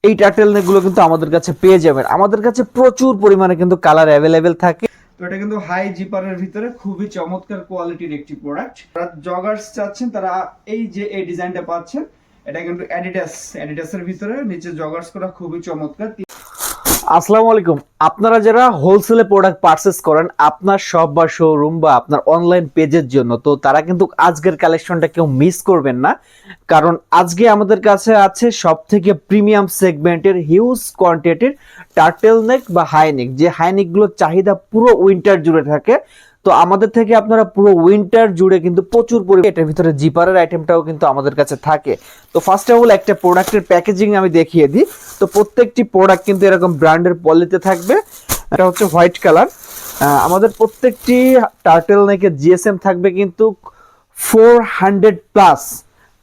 এই টার্টেল নেক গুলো কিন্তু আমাদের কাছে পেয়ে যাবেন। আমাদের কাছে প্রচুর পরিমাণে কিন্তু কালার অ্যাভেলেবেল থাকে। তো এটা কিন্তু হাই জিপারের ভিতরে খুবই চমৎকার কোয়ালিটির একটি প্রোডাক্ট। যারা জগার্স চাচ্ছেন তারা এই যে এই ডিজাইনটা পাচ্ছেন, এটা কিন্তু অ্যাডিডাসের ভিতরে নিচে জগার্স করা খুবই চমৎকার। আসসালামু আলাইকুম। আপনারা যারা হোলসেলে প্রোডাক্ট পারচেজ করেন আপনার শপ বা শোরুম বা আপনার অনলাইন পেজের জন্য, তো তারা কিন্তু আজকের কালেকশনটা কেউ মিস করবেন না, কারণ আজকে আমাদের কাছে আছে সব থেকে প্রিমিয়াম সেগমেন্টের হিউজ কোয়ান্টিটির টার্টেল নেক বা হাই নেক, যে হাই নেকগুলোর চাহিদা পুরো উইন্টার জুড়ে থাকে। তো আমাদের থেকে আপনারা পুরো উইন্টার জুড়ে কিন্তু প্রচুর পরিমাণে এটার ভিতরে জিপারের আইটেমটাও কিন্তু আমাদের কাছে থাকে। তো ফার্স্ট অফ অল একটা প্রোডাক্টের প্যাকেজিং আমি দেখিয়ে দিই। তো প্রত্যেকটি প্রোডাক্ট কিন্তু এরকম ব্র্যান্ডের পলিতে থাকবে। এটা হচ্ছে হোয়াইট কালার। আমাদের প্রত্যেকটি টার্টেল নেকের জিএসএম থাকবে কিন্তু 400 প্লাস।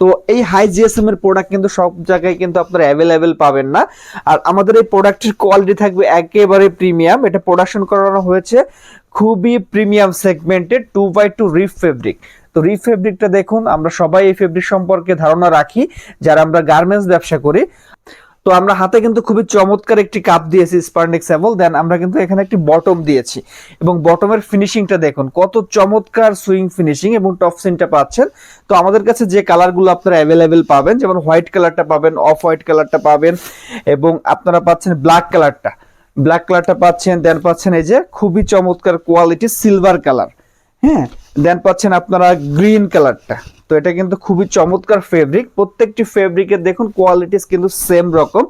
তো এই হাই জিএসএম এর প্রোডাক্ট কিন্তু সব জায়গায় কিন্তু আপনারা অ্যাভেলেবেল পাবেন না। আর আমাদের এই প্রোডাক্টের কোয়ালিটি থাকবে একেবারে প্রিমিয়াম। এটা প্রোডাকশন করানো হয়েছে খুবই প্রিমিয়াম সেগমেন্টের 2x2 রিফ ফেব্রিক। তো রিফ ফেব্রিকটা দেখুন, আমরা সবাই এই ফেব্রিক সম্পর্কে ধারণা রাখি যারা আমরা গার্মেন্টস ব্যবসা করি। তো আমরা হাতে কিন্তু খুবই চমৎকার একটি কাপ দিয়েছি স্পার্নেক্স অ্যাভেল, দেন আমরা কিন্তু এখানে একটি বটম দিয়েছি এবং বটমের ফিনিশিংটা দেখুন কত চমৎকার সুইং ফিনিশিং এবং টপ সিনটা পাচ্ছেন। তো আমাদের কাছে যে কালারগুলো আপনারা অ্যাভেলেবেল পাবেন, যেমন হোয়াইট কালারটা পাবেন, অফ হোয়াইট কালারটা পাবেন এবং আপনারা পাচ্ছেন ব্ল্যাক কালারটা পাচ্ছেন, দেন পাচ্ছেন এই যে খুবই চমৎকার কোয়ালিটি সিলভার কালার। হ্যাঁ, দেন পাচ্ছেন আপনারা গ্রিন কালারটা। তো এটা কিন্তু খুবই চমৎকার ফেব্রিক। প্রত্যেকটি ফেব্রিকের দেখুন কোয়ালিটিস কিন্তু সেম রকম।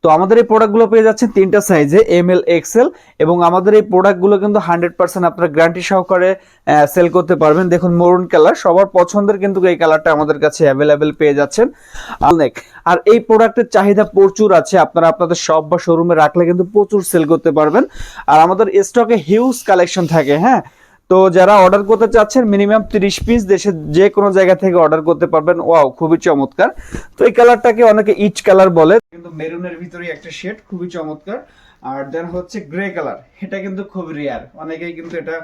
তো আমাদের এই প্রোডাক্টগুলো পেয়ে যাচ্ছেন তিনটা সাইজে, ML XL, এবং আমাদের এই প্রোডাক্টগুলো কিন্তু 100% আপনারা গ্যারান্টি সহকারে সেল করতে পারবেন। দেখুন মরুন কালার সবার পছন্দের, কিন্তু এই কালারটা আমাদের কাছে অ্যাভেলেবেল পেয়ে যাচ্ছেন অনেক। আর এই প্রোডাক্টের চাহিদা প্রচুর আছে, আপনারা আপনাদের শপ বা শোরুমে রাখলে কিন্তু প্রচুর সেল করতে পারবেন। আর আমাদের স্টকে হিউজ কালেকশন থাকে। হ্যাঁ, তো যারা অর্ডার করতে চাচ্ছেন মিনিমাম 30 পিস দেশের যে কোনো জায়গা থেকে অর্ডার করতে পারবেন। ওয়াও, খুবই চমৎকার। তো এই কালারটাকে অনেকে ইচ কালার বলে, কিন্তু মেরুনের ভিতরে একটা শেড খুবই চমৎকার। আর দেন হচ্ছে গ্রে কালার, এটা কিন্তু খুব রেয়ার, অনেকেই কিন্তু এটা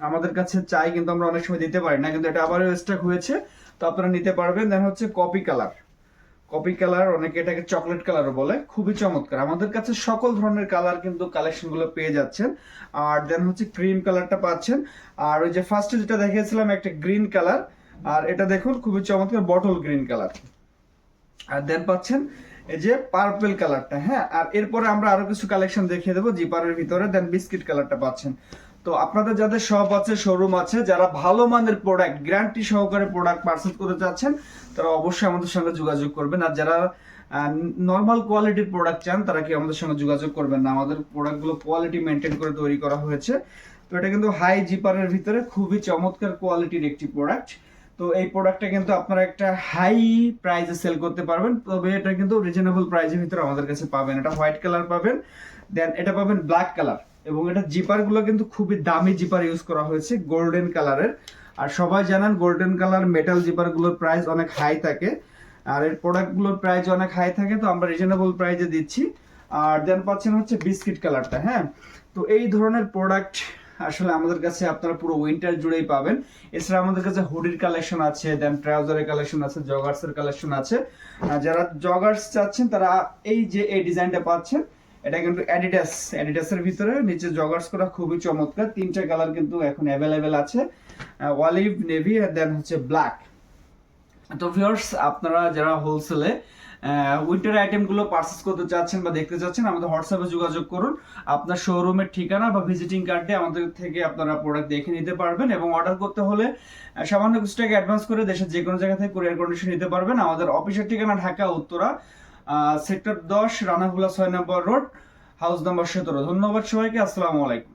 আমাদের কাছে চাই কিন্তু আমরা অনেক সময় দিতে পারি না, কিন্তু এটা আবারও স্টক হয়েছে, তো আপনারা নিতে পারবেন। দেন হচ্ছে কপি কালার, অনেকে এটাকে চকলেট কালারও বলে, খুবই চমৎকার। আমাদের কাছে সকল ধরনের কালার কিন্তু কালেকশন গুলো পেয়ে যাচ্ছেন। আর দেন হচ্ছে ক্রিম কালারটা পাচ্ছেন। আর ওই যে ফার্স্টে যেটা দেখিয়েছিলাম একটা গ্রিন কালার, আর এটা দেখুন খুবই চমৎকার বটল গ্রিন কালার। আর দেন পাচ্ছেন এই যে পার্পল কালারটা। হ্যাঁ, আর এরপরে আমরা আরো কিছু কালেকশন দেখিয়ে দেবো জিপারের ভিতরে। দেন বিস্কিট কালারটা পাচ্ছেন। তো আপনাদের যাদের শপ আছে, শোরুম আছে, যারা ভালো মানের প্রোডাক্ট গ্যারান্টি সহকারে প্রোডাক্ট পার্সেল করতে চাচ্ছেন, তারা অবশ্যই আমাদের সঙ্গে যোগাযোগ করবেন। আর যারা নর্মাল কোয়ালিটির প্রোডাক্ট চান তারা কি আমাদের সঙ্গে যোগাযোগ করবেন না, আমাদের প্রোডাক্টগুলো কোয়ালিটি মেনটেন করে তৈরি করা হয়েছে। তো এটা কিন্তু হাই জিপারের ভিতরে খুবই চমৎকার কোয়ালিটির একটি প্রোডাক্ট। তো এই প্রোডাক্টটা কিন্তু আপনারা একটা হাই প্রাইসে সেল করতে পারবেন, তবে এটা কিন্তু রিজনেবল প্রাইসের ভিতরে আমাদের কাছে পাবেন। এটা হোয়াইট কালার পাবেন, দেন এটা পাবেন ব্ল্যাক কালার, এবং এটা জিপার গুলো কিন্তু খুবই দামি জিপার ইউজ করা হয়েছে গোল্ডেন কালারের। আর সবাই জানেন গোল্ডেন কালার মেটাল জিপার গুলোর প্রাইস অনেক হাই থাকে, আর এর প্রোডাক্ট গুলোর প্রাইস অনেক হাই থাকে, তো আমরা রিজনেবল প্রাইসে দিচ্ছি। আর দেন পাচ্ছেন হচ্ছে বিস্কিট কালারটা। হ্যাঁ, তো এই ধরনের প্রোডাক্ট আসলে আমাদের কাছে আপনারা পুরো উইন্টার জুড়েই পাবেন। এছাড়া আমাদের কাছে হুডির কালেকশন আছে, দেন ট্রাউজারের কালেকশন আছে, জগার্সের কালেকশন আছে। যারা জগার্স চাচ্ছেন তারা এই যে এই ডিজাইনটা পাচ্ছেন, এটা কিন্তু অ্যাডিডাসের ভিতরে নিচে জগার্স করা খুবই চমৎকার। তিনটা কালার কিন্তু এখন অ্যাভেলেবেল আছে, অলিভ, নেভি আর দেন হচ্ছে ব্ল্যাক। তো ভিউয়ার্স, আপনারা যারা হোলসেলে উইন্টার আইটেমগুলো পারচেজ করতে চাচ্ছেন বা দেখতে চাচ্ছেন, আমাদের হোয়াটসঅ্যাপে যোগাযোগ করুন। আপনার শোরুমের ঠিকানা বা ভিজিটিং কার্ডে আমাদের থেকে আপনারা প্রোডাক্ট দেখে নিতে পারবেন, এবং অর্ডার করতে হলে সামান্য কিছু টাকা অ্যাডভান্স করে দেশের যে কোনো জায়গা থেকে কুরিয়ার কন্ডিশন নিতে পারবেন। আমাদের অফিসের ঠিকানা ঢাকা উত্তরা, সেক্টর 10, রানাহুলা 6 নম্বর রোড, হাউস নাম্বার 17। ধন্যবাদ সবাইকে, আসসালামু আলাইকুম।